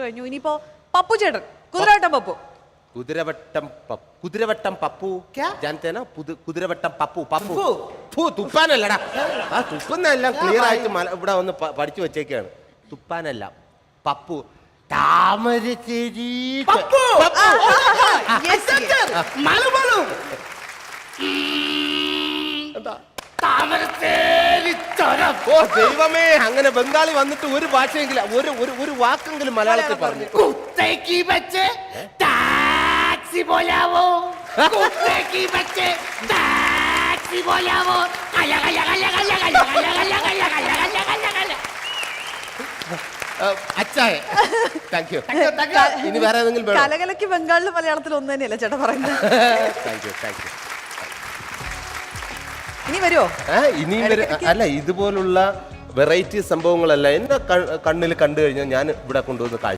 കഴിഞ്ഞു. ഇനിയിപ്പോ പപ്പു ചേട്ടൻ, കുതിരവട്ടം പപ്പു. കുതിരവട്ടം പപ്പു ജാനത്തേന കുതിരവട്ടം പപ്പു പപ്പു തുപ്പാനല്ലടാ. ആ തുപ്പന്നെല്ലാം ക്ലിയർ ആയിട്ട് ഇവിടെ വന്ന് പഠിച്ചു വെച്ചേക്കാണ്. തുപ്പാനല്ല പപ്പു. താമരശ്ശേരി ഓ ദൈവമേ, അങ്ങനെ ബംഗാളി വന്നിട്ട് ഒരു ഭാഷയെങ്കിലും ഒരു വാക്കെങ്കിലും മലയാളത്തിൽ പറഞ്ഞു. അച്ചായ താങ്ക് യു. ഇനി വേറെ ഏതെങ്കിലും കലകലക്ക് ബംഗാളിലും മലയാളത്തിലും ഒന്ന് തന്നെയല്ലേ ചേട്ടാ പറയുന്നത്? Thank you. ഇനി വരുമോ? ഇനിയും അല്ല, ഇതുപോലുള്ള വെറൈറ്റി സംഭവങ്ങളല്ല എന്റെ കണ്ണിൽ കണ്ടു കഴിഞ്ഞാൽ ഞാൻ ഇവിടെ കൊണ്ടുവന്ന്